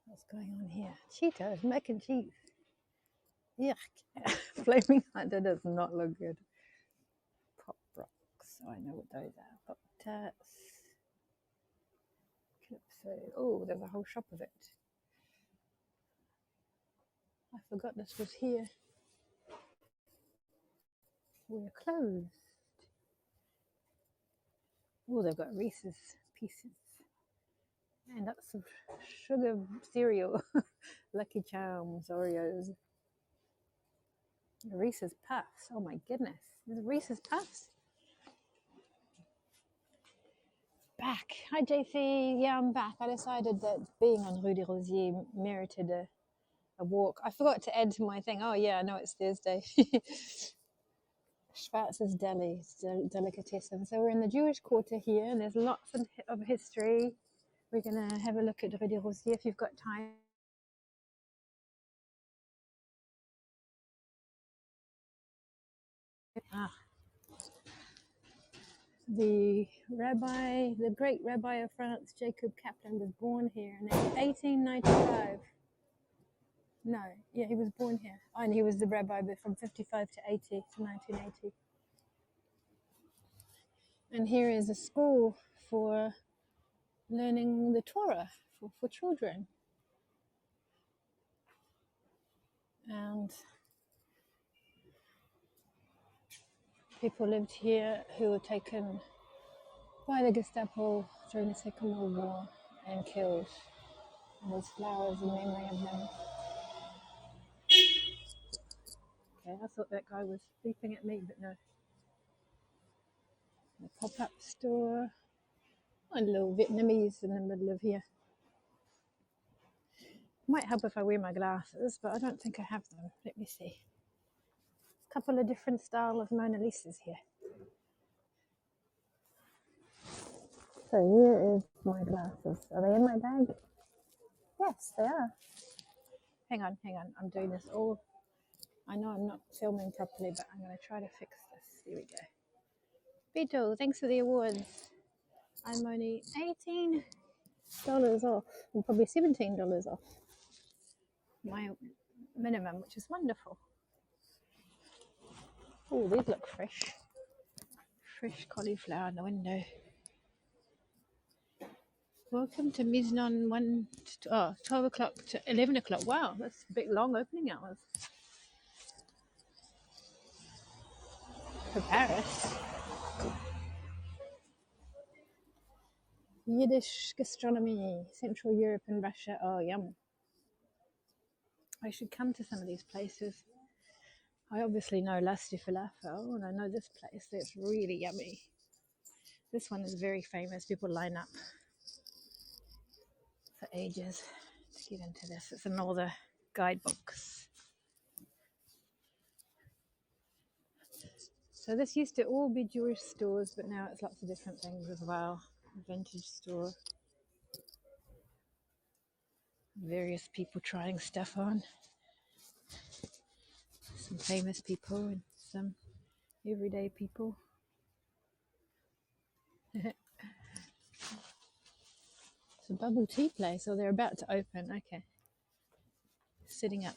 What's going on here? Cheetos, mac and cheese. Yuck. Flaming Hunter does not look good. Pop rocks. Oh, I know what those are. Pop tarts. Calypso. Oh, there's a whole shop of it. I forgot this was here. We're closed. Oh, they've got Reese's Pieces. And lots of sugar cereal. Lucky Charms, Oreos. Reese's Puffs. Oh my goodness. There's Reese's Puffs. Back. Hi, JC. Yeah, I'm back. I decided that being on Rue des Rosiers merited a walk. I forgot to add to my thing. Oh, yeah, I know it's Thursday. Schwarz's Deli, delicatessen. So we're in the Jewish quarter here, and there's lots of history. We're going to have a look at Rue des Rosiers if you've got time. The great rabbi of France, Jacob Kaplan, was born here in 1895. No, yeah, he was born here. Oh, and he was the rabbi from 55 to 80 to 1980. And here is a school for learning the Torah for children. And people lived here who were taken by the Gestapo during the Second World War and killed. And there's flowers in memory of them. Okay, I thought that guy was beeping at me, but no. A pop-up store. A little Vietnamese in the middle of here. Might help if I wear my glasses, but I don't think I have them. Let me see. A couple of different style of Mona Lisas here. So here is my glasses. Are they in my bag? Yes, they are. Hang on. I'm doing this all. I know I'm not filming properly, but I'm going to try to fix this. Here we go. Beetle, thanks for the awards. I'm only $18 off, and probably $17 off my minimum, which is wonderful. Oh, these look fresh. Fresh cauliflower in the window. Welcome to Miznon 12 o'clock to 11 o'clock. Wow, that's a bit long opening hours. For Paris. Yiddish gastronomy, Central Europe and Russia. Oh, yum. I should come to some of these places. I obviously know Lusty Falafel, and I know this place that's really yummy. This one is very famous. People line up for ages to get into this. It's in all the guidebooks. So this used to all be Jewish stores, but now it's lots of different things as well. A vintage store. Various people trying stuff on. Some famous people and some everyday people. It's a bubble tea place, or they're about to open. Okay. Sitting up.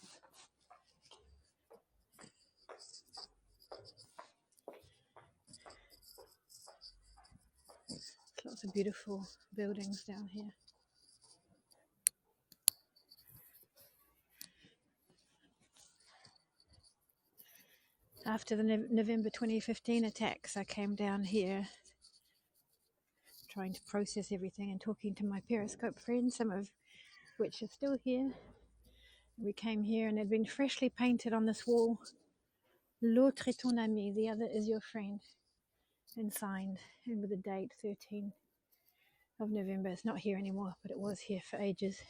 Lots of beautiful buildings down here. After the November 2015 attacks, I came down here trying to process everything and talking to my Periscope friends, some of which are still here. We came here and it had been freshly painted on this wall. L'autre est ton ami, the other is your friend. And signed, and with the date 13th of November. It's not here anymore, but it was here for ages.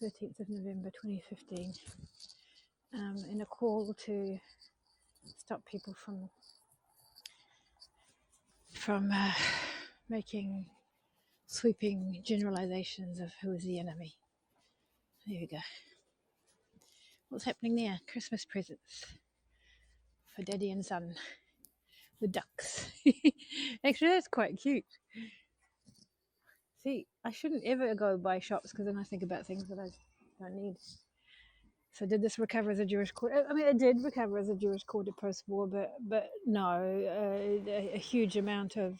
13th of November 2015. In a call to stop people from making sweeping generalizations of who is the enemy. There we go. What's happening there? Christmas presents for Daddy and son. The ducks. Actually, that's quite cute. See, I shouldn't ever go buy shops because then I think about things that I don't need. So did this recover as a Jewish quarter? I mean, it did recover as a Jewish quarter post-war, but no, a huge amount of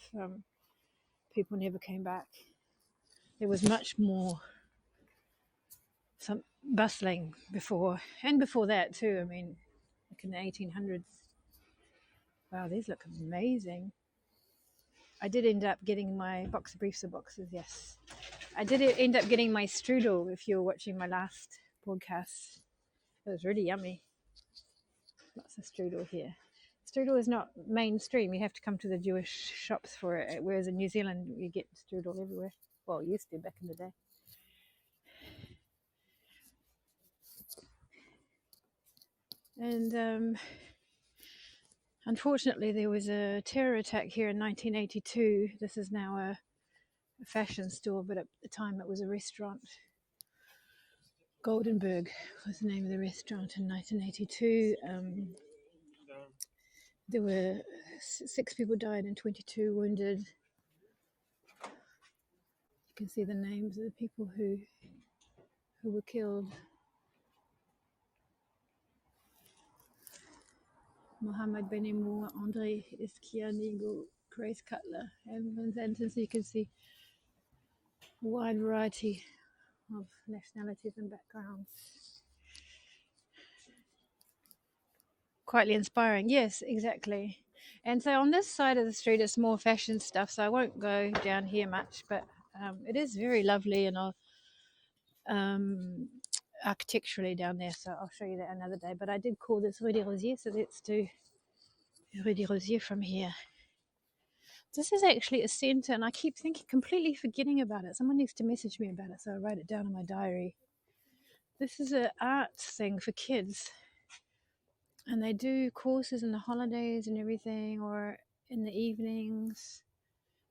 people never came back. There was much more some bustling before, and before that too. I mean, like in the 1800s. Wow, these look amazing. I did end up getting my box of briefs or boxes, yes. I did end up getting my strudel if you were watching my last podcast. It was really yummy. Lots of strudel here. Strudel is not mainstream. You have to come to the Jewish shops for it, whereas in New Zealand you get strudel everywhere. Well, used to back in the day. And unfortunately, there was a terror attack here in 1982. This is now a fashion store, but at the time it was a restaurant. Goldenberg was the name of the restaurant in 1982. There were 6 people died and 22 wounded. You can see the names of the people who were killed. Mohammed Benimour, Andre Esquianigo, Grace Cutler, and Van Zanten. So you can see a wide variety of nationalities and backgrounds. Quietly inspiring, yes, exactly. And so on this side of the street, it's more fashion stuff, so I won't go down here much, but it is very lovely and architecturally down there, so I'll show you that another day. But I did call this Rue des Rosiers, so let's do Rue des Rosiers from here. This is actually a centre, and I keep completely forgetting about it. Someone needs to message me about it, so I write it down in my diary. This is an art thing for kids, and they do courses in the holidays and everything, or in the evenings.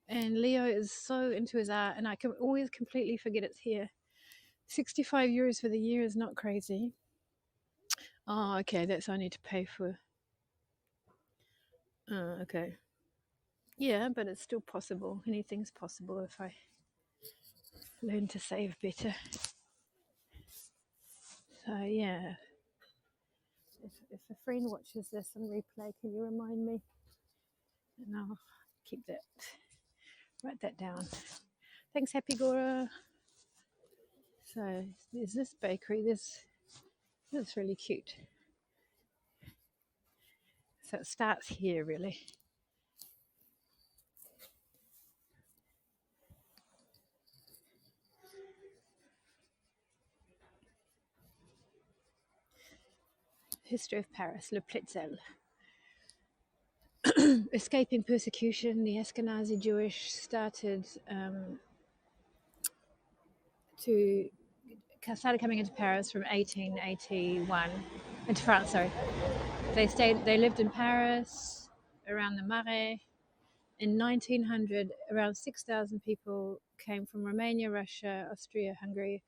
And Leo is so into his art, and I can always completely forget it's here. 65 euros for the year is not crazy. Oh, okay, that's I need to pay for. Okay. Yeah, but it's still possible. Anything's possible if I learn to save better. So yeah, if a friend watches this on replay, can you remind me? And I'll keep that, write that down. Thanks, Happy Gora. So there's this bakery. This is really cute. So it starts here, really. History of Paris, Le Pletzel. Escaping persecution, the Ashkenazi Jewish started coming into Paris from 1881, into France, sorry. They lived in Paris, around the Marais. In 1900, around 6,000 people came from Romania, Russia, Austria, Hungary,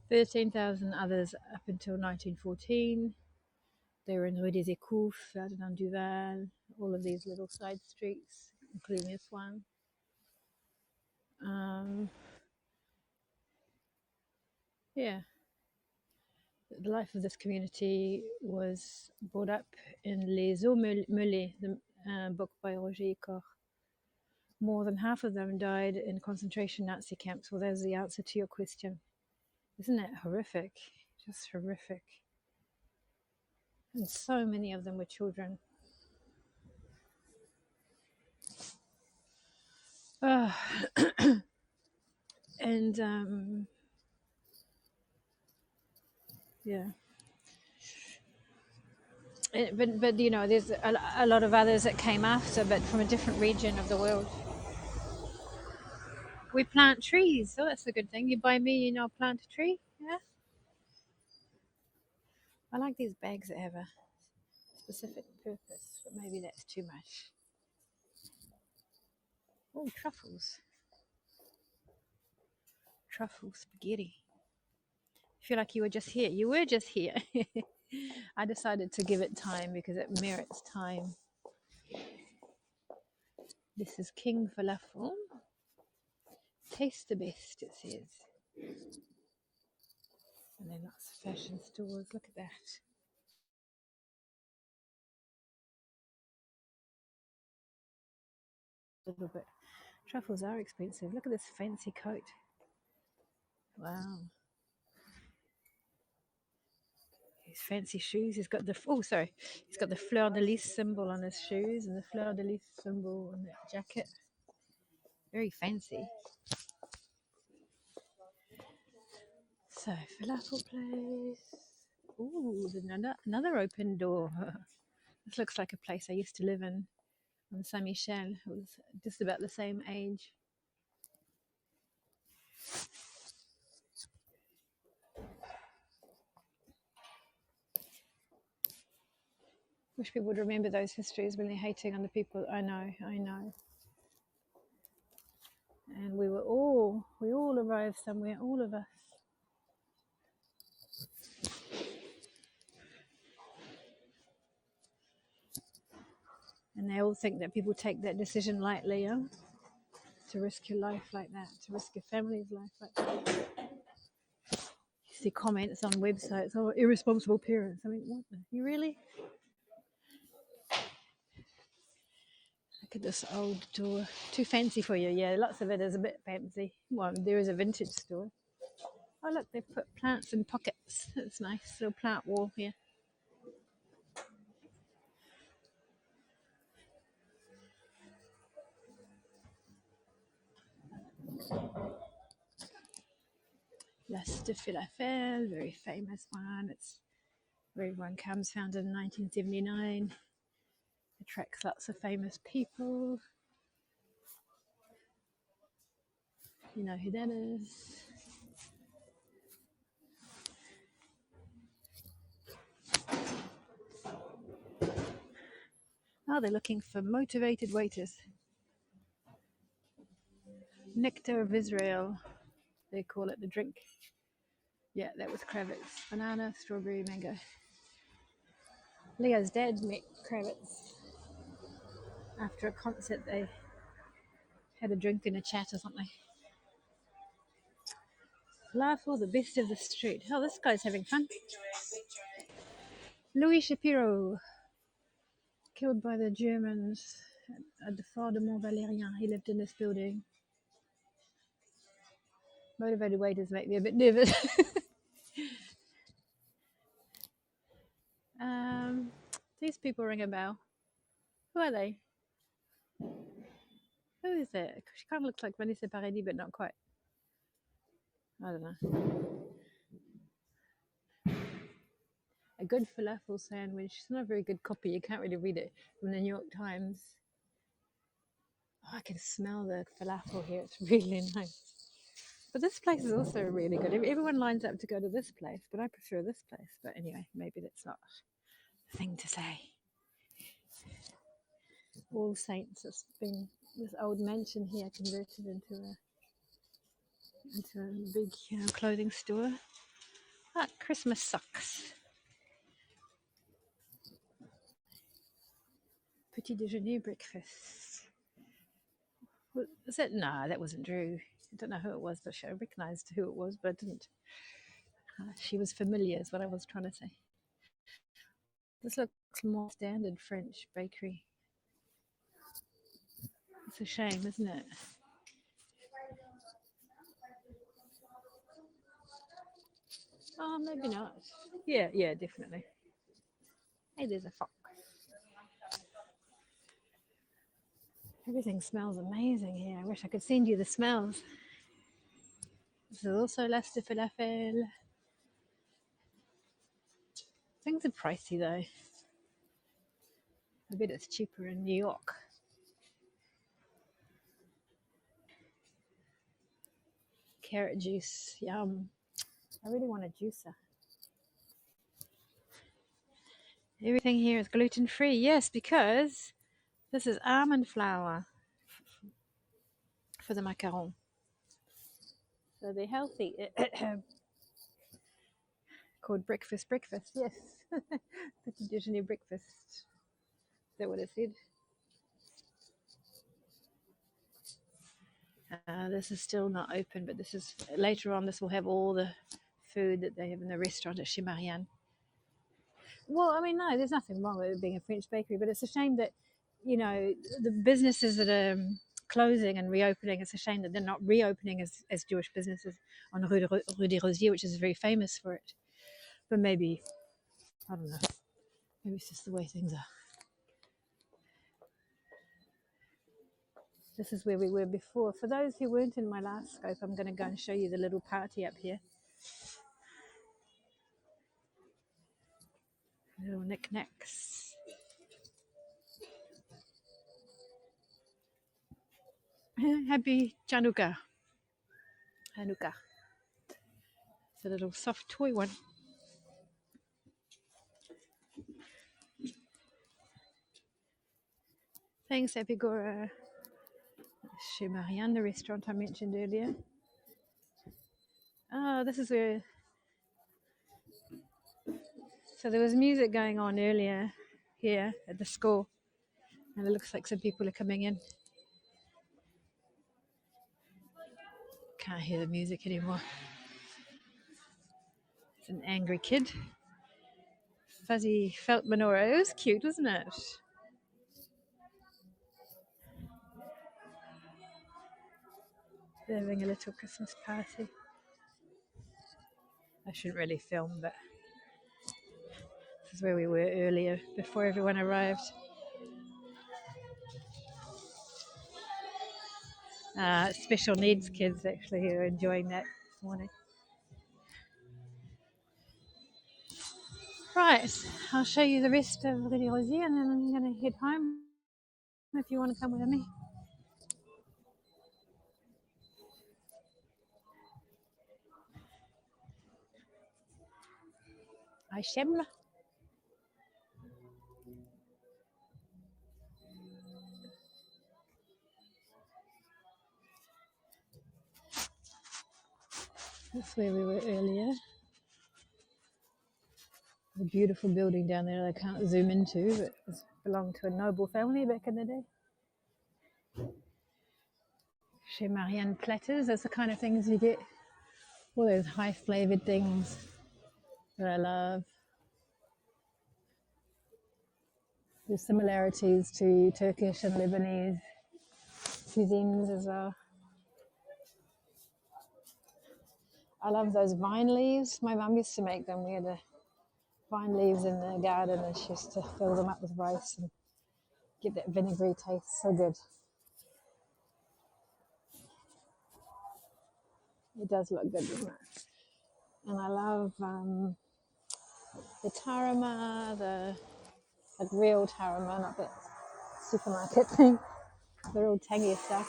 13,000 others up until 1914. They were in Rue des Écoufes, Ferdinand Duval, all of these little side streets, including this one. Yeah. The life of this community was brought up in Les Eaux Meulées, the book by Roger Koch. More than half of them died in concentration Nazi camps. Well, there's the answer to your question. Isn't it horrific? Just horrific. And so many of them were children. And yeah. But you know, there's a lot of others that came after, but from a different region of the world. We plant trees, so that's a good thing. You buy me, I'll plant a tree. Yeah. I like these bags that have a specific purpose, but maybe that's too much. Oh, truffles. Truffle spaghetti. I feel like you were just here. You were just here. I decided to give it time because it merits time. This is King Falafel. Taste the best, it says. And then lots of fashion stores. Look at that. A little bit. Truffles are expensive. Look at this fancy coat. Wow. His fancy shoes. He's got the He's got the fleur de lis symbol on his shoes and the fleur de lis symbol on that jacket. Very fancy. So falafel place. Ooh, there's another open door. This looks like a place I used to live in on Saint Michel. It was just about the same age. Wish people would remember those histories when they're hating on the people. I know. And we all arrived somewhere, all of us. And they all think that people take that decision lightly, yeah? To risk your life like that, to risk your family's life like that. You see comments on websites, oh, irresponsible parents. I mean, what? You really? Look at this old door. Too fancy for you. Yeah, lots of it is a bit fancy. Well, there is a vintage store. Oh, look, they've put plants in pockets. That's nice. Little plant wall here. Las de Falafel, very famous one. It's where everyone comes, founded in 1979. Attracts lots of famous people. You know who that is. Oh, they're looking for motivated waiters. Nectar of Israel, they call it, the drink. Yeah, that was Kravitz. Banana, strawberry, mango. Leah's dad met Kravitz after a concert. They had a drink and a chat or something. Falafel, the best of the street. Oh, this guy's having fun. Louis Shapiro, killed by the Germans at the Fort de Mont Valérien. He lived in this building. Motivated waiters make me a bit nervous. These people ring a bell. Who are they? Who is it? She kind of looks like Vanessa Paradis, but not quite. I don't know. A good falafel sandwich. It's not a very good copy. You can't really read it from the New York Times. Oh, I can smell the falafel here. It's really nice. But this place is also really good. Everyone lines up to go to this place, but I prefer this place. But anyway, maybe that's not a thing to say. All Saints. It's been this old mansion here converted into a big clothing store. Ah, Christmas socks. Petit déjeuner, breakfast. Was it? No, that wasn't Drew. I don't know who it was, but I recognised who it was, but I didn't. She was familiar, is what I was trying to say. This looks more standard French bakery. It's a shame, isn't it? Oh, maybe not. Yeah, definitely. Hey, there's a fox. Everything smells amazing here. I wish I could send you the smells. This is also Las de Falafel. Things are pricey though. I bet it's cheaper in New York. Carrot juice, yum. I really want a juicer. Everything here is gluten free. Yes, because this is almond flour for the macaron. So they're healthy. Called breakfast. Yes. Petit déjeuner breakfast. Is that what it said? This is still not open, but this is later on. This will have all the food that they have in the restaurant at Chez Marianne. Well, I mean, no, there's nothing wrong with it being a French bakery, but it's a shame that, the businesses that are closing and reopening, it's a shame that they're not reopening as Jewish businesses on Rue des Rosiers, which is very famous for it. But maybe, I don't know, maybe it's just the way things are. This is where we were before. For those who weren't in my last scope, I'm going to go and show you the little party up here. Little knickknacks. Happy Chanukah. Hanukkah. It's a little soft toy one. Thanks, Epigora. Chez Marianne, the restaurant I mentioned earlier. Oh, this is where. So there was music going on earlier here at the school, and it looks like some people are coming in. Can't hear the music anymore. It's an angry kid. Fuzzy felt menorah. It was cute, wasn't it? They're having a little Christmas party. I shouldn't really film, but this is where we were earlier before everyone arrived. Special needs kids actually who are enjoying that this morning. Right, I'll show you the rest of Rue des Rosiers and then I'm going to head home if you want to come with me. Hashem. That's where we were earlier. The beautiful building down there I can't zoom into, but it belonged to a noble family back in the day. Chez Marianne platters, that's the kind of things you get. All those high flavoured things that I love. There's similarities to Turkish and Lebanese cuisines as well. I love those vine leaves. My mum used to make them. We had vine leaves in the garden and she used to fill them up with rice and get that vinegary taste. So good. It does look good, doesn't it? And I love the tarama, the like real tarama, not that supermarket thing. The real tangy stuff.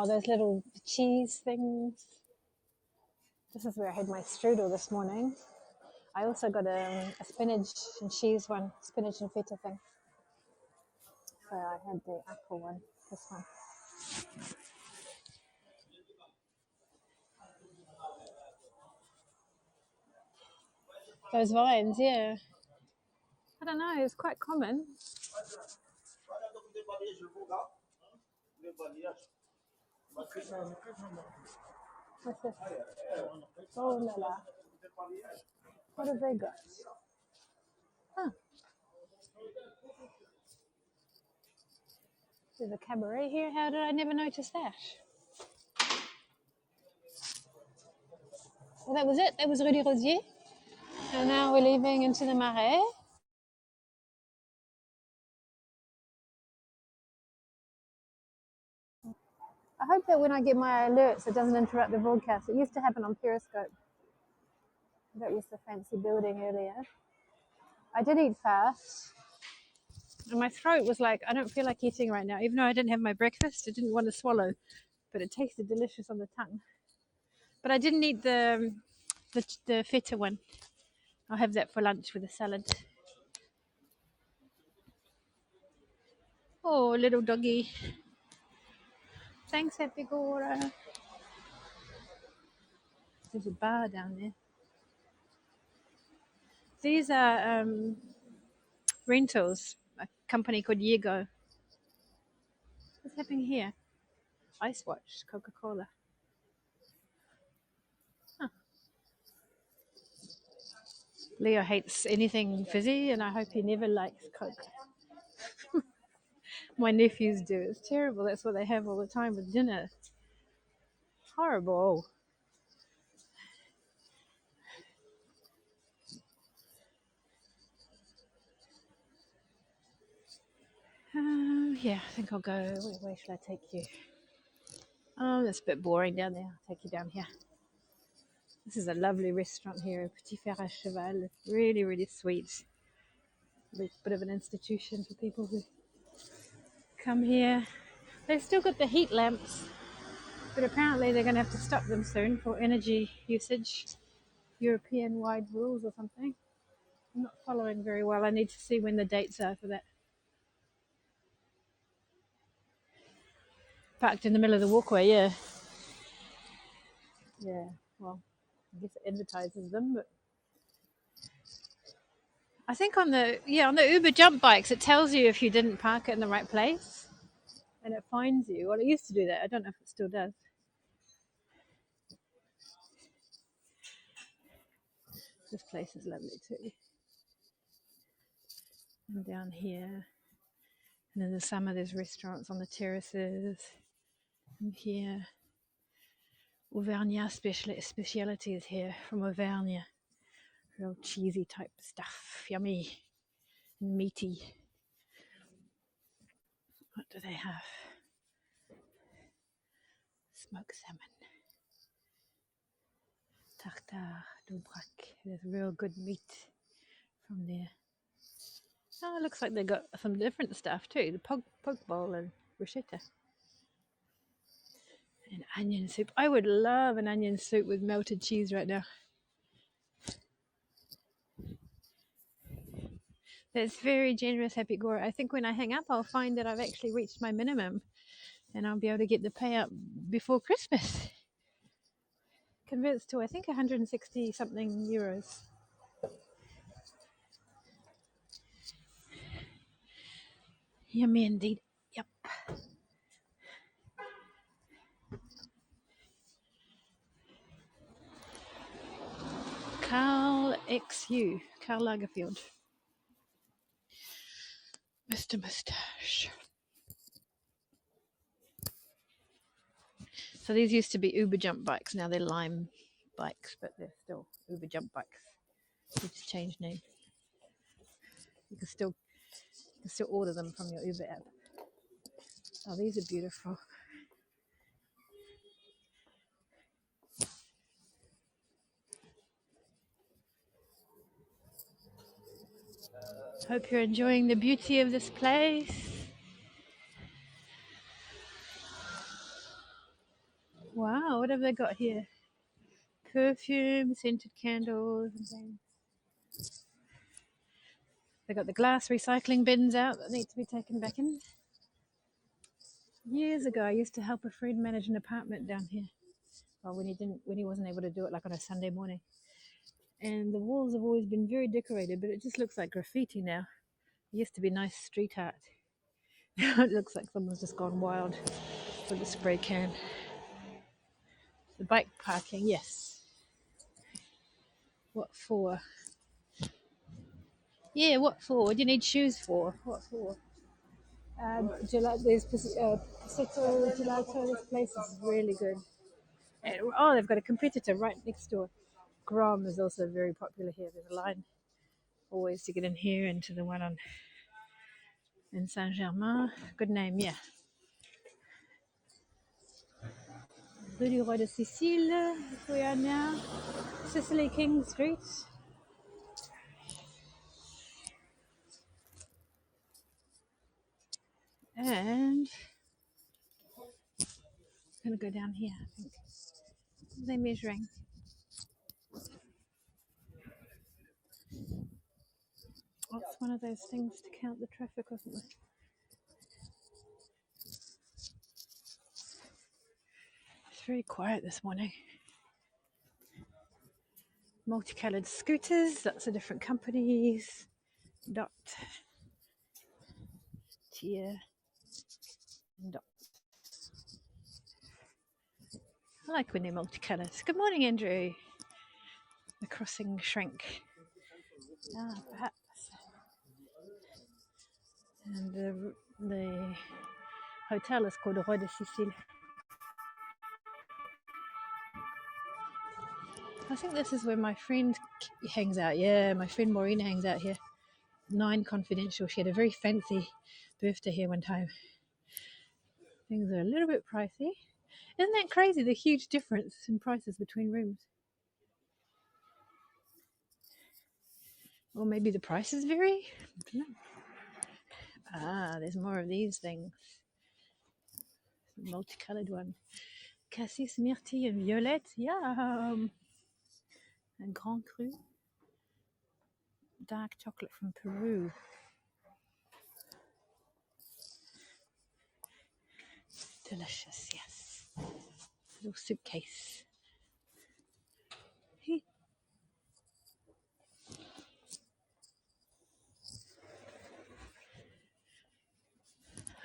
Those little cheese things. This is where I had my strudel this morning. I also got a spinach and cheese one, spinach and feta thing. So I had the apple one, this one. Those vines, yeah. I don't know, it's quite common. What's this? Oh la la. What have they got? Huh. There's a cabaret here. How did I never notice that? Well, that was it. That was Rue des Rosiers. And now we're leaving into the Marais. I hope that when I get my alerts, it doesn't interrupt the broadcast. It used to happen on Periscope. That was the fancy building earlier. I did eat fast. And my throat was like, I don't feel like eating right now. Even though I didn't have my breakfast, I didn't want to swallow. But it tasted delicious on the tongue. But I didn't eat the feta one. I'll have that for lunch with a salad. Oh, little doggy. Thanks, Epigora. There's a bar down there. These are rentals. company called Yego. What's happening here? Ice Watch, Coca-Cola. Huh. Leo hates anything fizzy, and I hope he never likes Coke. My nephews do. It's terrible. That's what they have all the time with dinner. Horrible. Yeah, I think I'll go. Where should I take you? Oh, that's a bit boring down there. I'll take you down here. This is a lovely restaurant here, Petit Fer à Cheval. It's really, really sweet. A bit of an institution for people who come here. They've still got the heat lamps, but apparently they're going to have to stop them soon for energy usage, European-wide rules or something. I'm not following very well. I need to see when the dates are for that. Parked in the middle of the walkway, yeah. Yeah, well, I guess it advertises them, but I think on the Uber jump bikes it tells you if you didn't park it in the right place and it fines you. Well, it used to do that. I don't know if it still does. This place is lovely too. And down here, and in the summer there's restaurants on the terraces. And here, Auvergnat specialities here from Auvergne. Real cheesy type stuff, yummy and meaty. What do they have? Smoked salmon. Tartare d'Aubrac. There's real good meat from there. Oh, it looks like they got some different stuff too. The poke bowl and bruschetta. And onion soup. I would love an onion soup with melted cheese right now. That's very generous, Happy Gore. I think when I hang up, I'll find that I've actually reached my minimum and I'll be able to get the payout before Christmas. Converts to, I think, 160 something euros. Yummy indeed. Yep. Carl XU. Karl Lagerfeld. Mr. Moustache. So these used to be Uber jump bikes. Now they're Lime bikes, but they're still Uber jump bikes. They just changed name. You can still order them from your Uber app. Oh, these are beautiful. Hope you're enjoying the beauty of this place. Wow, what have they got here? Perfume, scented candles and things. They got the glass recycling bins out that need to be taken back in. Years ago, I used to help a friend manage an apartment down here. Well, when he wasn't able to do it like on a Sunday morning. And the walls have always been very decorated, but it just looks like graffiti now. It used to be nice street art. Now it looks like someone's just gone wild with a spray can. The bike parking, yes. What for? Yeah, what for? What do you need shoes for? What for? Gelato, there's Prosecco Gelato. This place is really good. And, oh, they've got a competitor right next door. Grom is also very popular here. There's a line always to get in here and to the one in Saint Germain. Good name, yeah. Rue du Roi de Sicile, we are now. Cicely King Street. And I'm going to go down here, I think. What are they measuring? Oh, it's one of those things to count the traffic, wasn't it? It's very quiet this morning. Multicolored scooters, lots of different companies. Dot. tier and dots. I like when they're multicolours. Good morning, Andrew. The crossing shrank. Perhaps. And the hotel is called Roi de Sicile. I think this is where my friend hangs out. Yeah, my friend Maureen hangs out here. 9 Confidential. She had a very fancy birthday here one time. Things are a little bit pricey. Isn't that crazy, the huge difference in prices between rooms? Or maybe the prices vary? I don't know. There's more of these things. Multicolored one. Cassis, myrtille, and violette. Yum! And Grand Cru. Dark chocolate from Peru. Delicious, yes. Little suitcase.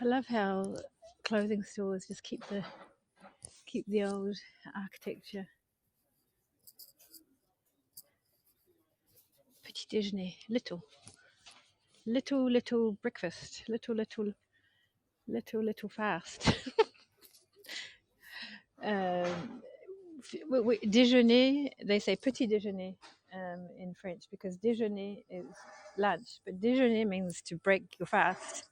I love how clothing stores just keep the old architecture. Petit déjeuner, little breakfast, little fast. Déjeuner, they say petit déjeuner in French because déjeuner is lunch, but déjeuner means to break your fast.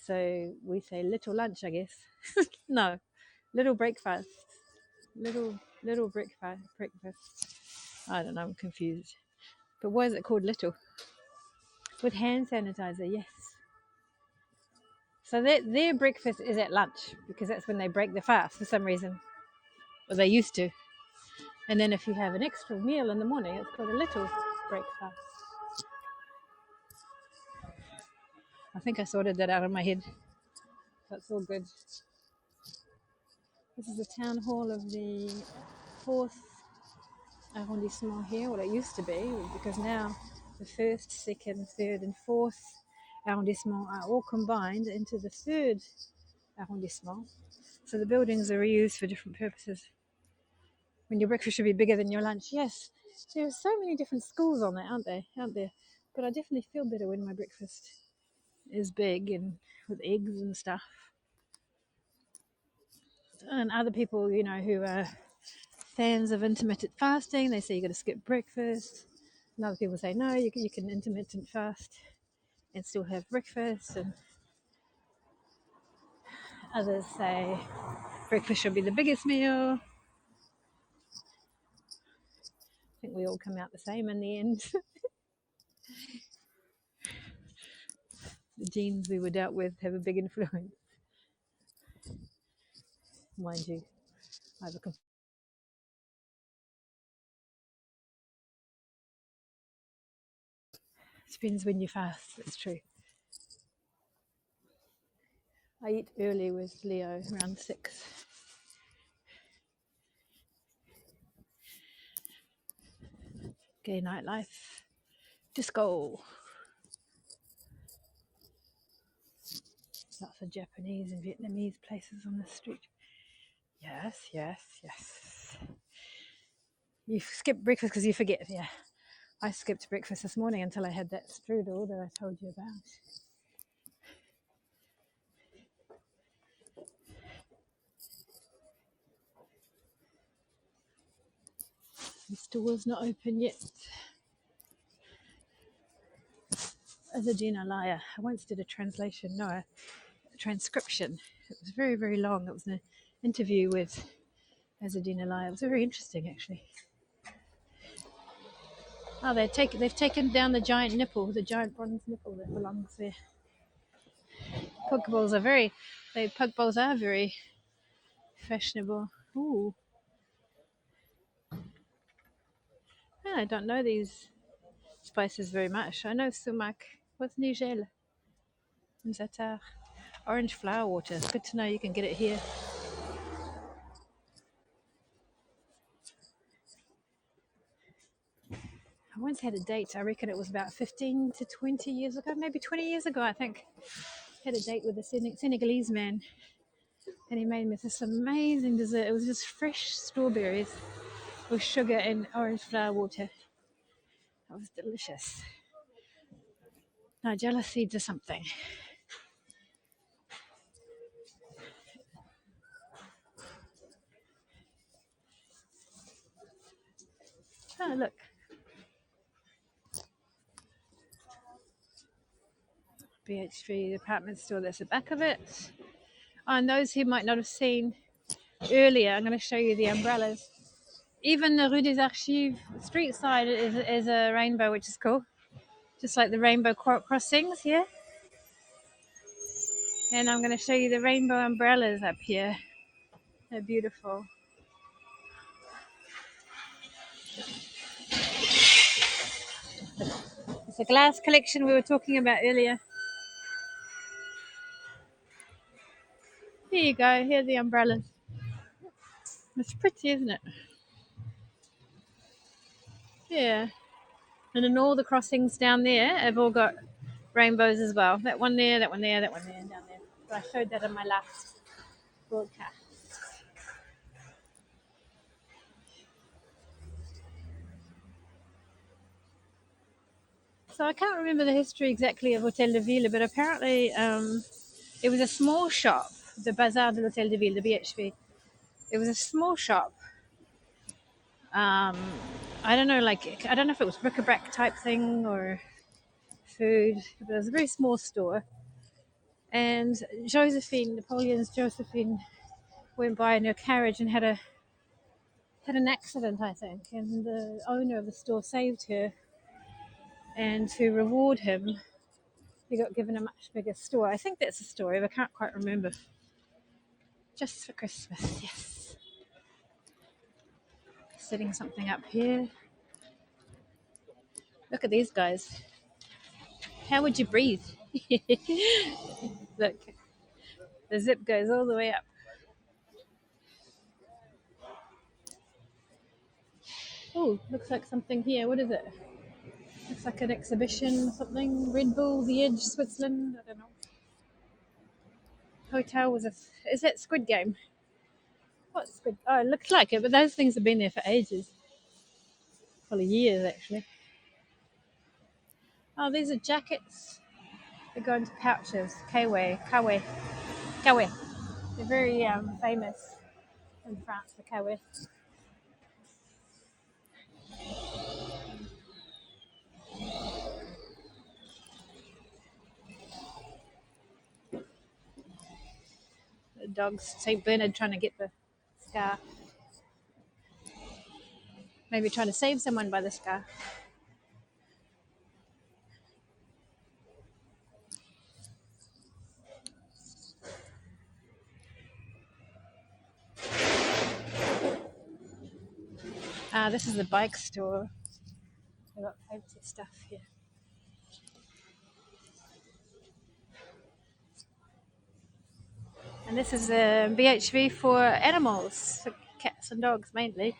So we say little lunch, I guess. No, little breakfast. Little breakfast. I don't know, I'm confused. But why is it called little? With hand sanitizer, yes. So their breakfast is at lunch because that's when they break the fast for some reason. Or they used to. And then if you have an extra meal in the morning, it's called a little breakfast. I think I sorted that out of my head. That's all good. This is the town hall of the 4th arrondissement here. Well, it used to be, because now the 1st, 2nd, 3rd, and 4th arrondissement are all combined into the 3rd arrondissement. So the buildings are reused for different purposes. When your breakfast should be bigger than your lunch. Yes, there are so many different schools on there, aren't there? But I definitely feel better when my breakfast is big and with eggs and stuff. And other people, who are fans of intermittent fasting, they say you got to skip breakfast. And other people say no, you can intermittent fast and still have breakfast. And others say breakfast should be the biggest meal. I think we all come out the same in the end. The genes we were dealt with have a big influence. Mind you, I have a depends when you fast, it's true. I eat early with Leo, around 6. Gay nightlife. Disco. Lots of Japanese and Vietnamese places on the street. Yes. You skip breakfast because you forget, yeah. I skipped breakfast this morning until I had that strudel that I told you about. The store's not open yet. Azadina Laya. I once did a transcription. It was very, very long. It was an interview with Azadina Laya. It was very interesting, actually. Oh, they've taken down the giant bronze nipple that belongs there. Pokeballs are very fashionable. Ooh. I don't know these spices very much. I know sumac. What's nigel? Zatar. Orange flower water. It's good to know you can get it here. I once had a date. I reckon it was about 15 to 20 years ago, maybe 20 years ago, I think. had a date with a Senegalese man, and he made me this amazing dessert. It was just fresh strawberries with sugar and orange flower water. It was delicious. Nigella seeds or something. Oh, look. BHV department store. There's the back of it. Oh, and those who might not have seen earlier, I'm going to show you the umbrellas. Even the Rue des Archives street side is a rainbow, which is cool. Just like the rainbow crossings here. And I'm going to show you the rainbow umbrellas up here. They're beautiful. It's a glass collection we were talking about earlier. Here you go. Here are the umbrellas. It's pretty, isn't it? Yeah. And then all the crossings down there have all got rainbows as well. That one there, that one there, that one there, and down there. So I showed that in my last broadcast. So I can't remember the history exactly of Hotel de Ville, but apparently it was a small shop, the Bazaar de l'Hôtel de Ville, the BHV. It was a small shop. Um, I don't know, I don't know if it was bric-a-brac type thing or food, but it was a very small store. And Napoleon's Josephine, went by in her carriage and had an accident, I think, and the owner of the store saved her. And to reward him, he got given a much bigger store. I think that's the story, but I can't quite remember. Just for Christmas, yes. Setting something up here. Look at these guys. How would you breathe? Look, the zip goes all the way up. Oh, looks like something here. What is it? Looks like an exhibition or something. Red Bull, The Edge, Switzerland. I don't know. Hotel was a. Is that Squid Game? What Squid? Oh, it looks like it, but those things have been there for ages. Well, years actually. Oh, these are jackets. They go into pouches. Kawe. They're very famous in France, the Kawe. The dogs, St. Bernard trying to get the scarf. Maybe trying to save someone by the scarf. This is the bike store. They've got fancy stuff here. And this is a BHV for animals, for cats and dogs mainly.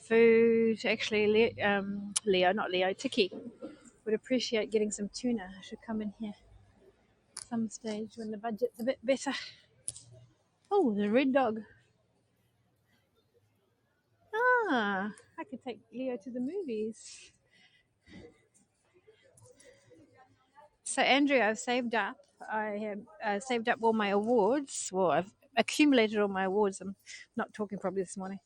Food, actually, Tiki would appreciate getting some tuna. I should come in here some stage when the budget's a bit better. Oh, the red dog. I could take Leo to the movies. So, Andrew, I've saved up. I have saved up all my awards. Well, I've accumulated all my awards. I'm not talking properly this morning.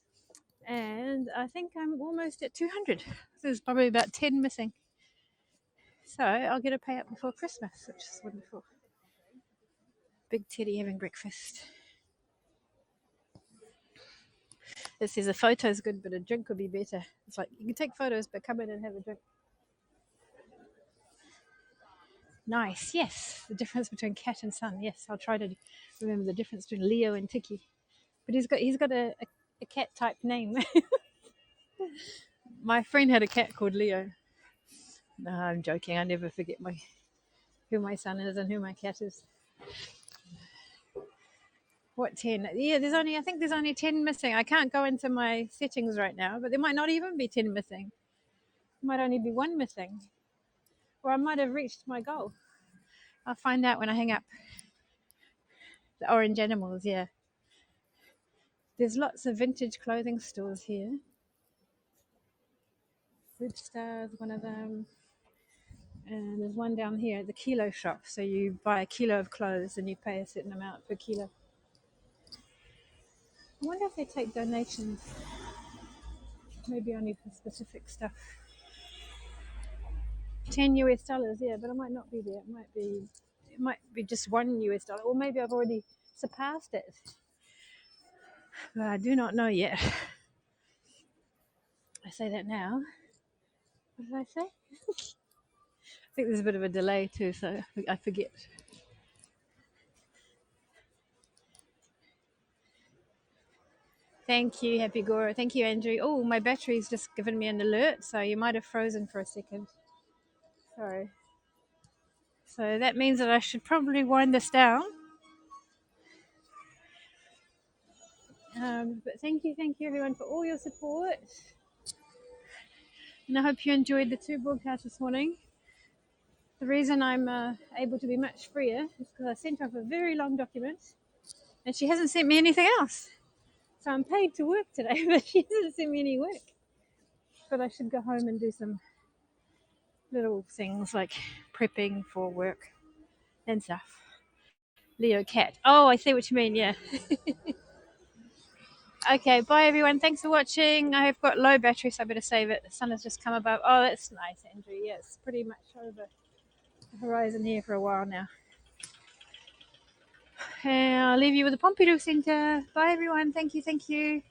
And I think I'm almost at 200. There's probably about 10 missing. So I'll get a pay up before Christmas, which is wonderful. Big Teddy having breakfast. It says a photo's good, but a drink would be better. It's like, you can take photos, but come in and have a drink. Nice, yes. The difference between cat and son. Yes, I'll try to remember the difference between Leo and Tiki. But he's got a cat type name. My friend had a cat called Leo. No, I'm joking. I never forget who my son is and who my cat is. What 10? Yeah, I think there's only 10 missing. I can't go into my settings right now, but there might not even be 10 missing. There might only be one missing. Or I might have reached my goal. I'll find out when I hang up. The orange animals, yeah. There's lots of vintage clothing stores here. Red Star's one of them. And there's one down here at the kilo shop. So you buy a kilo of clothes and you pay a certain amount per kilo. I wonder if they take donations. Maybe only for specific stuff. $10, yeah, but it might not be there. It might be just $1, or maybe I've already surpassed it. But I do not know yet. I say that now. What did I say? I think there's a bit of a delay too, so I forget. Thank you, Happy Gora. Thank you, Andrew. Oh, my battery's just given me an alert, so you might have frozen for a second. Sorry. So that means that I should probably wind this down. But thank you everyone for all your support. And I hope you enjoyed the 2 broadcasts this morning. The reason I'm able to be much freer is because I sent off a very long document and she hasn't sent me anything else. So I'm paid to work today, but she hasn't sent me any work. But I should go home and do some little things like prepping for work and stuff. Leo Cat. Oh, I see what you mean, yeah. Okay, bye everyone. Thanks for watching. I've got low battery, so I better save it. The sun has just come above. Oh, that's nice, Andrew. Yeah, it's pretty much over the horizon here for a while now. And I'll leave you with the Pompidou Centre. Bye everyone. Thank you.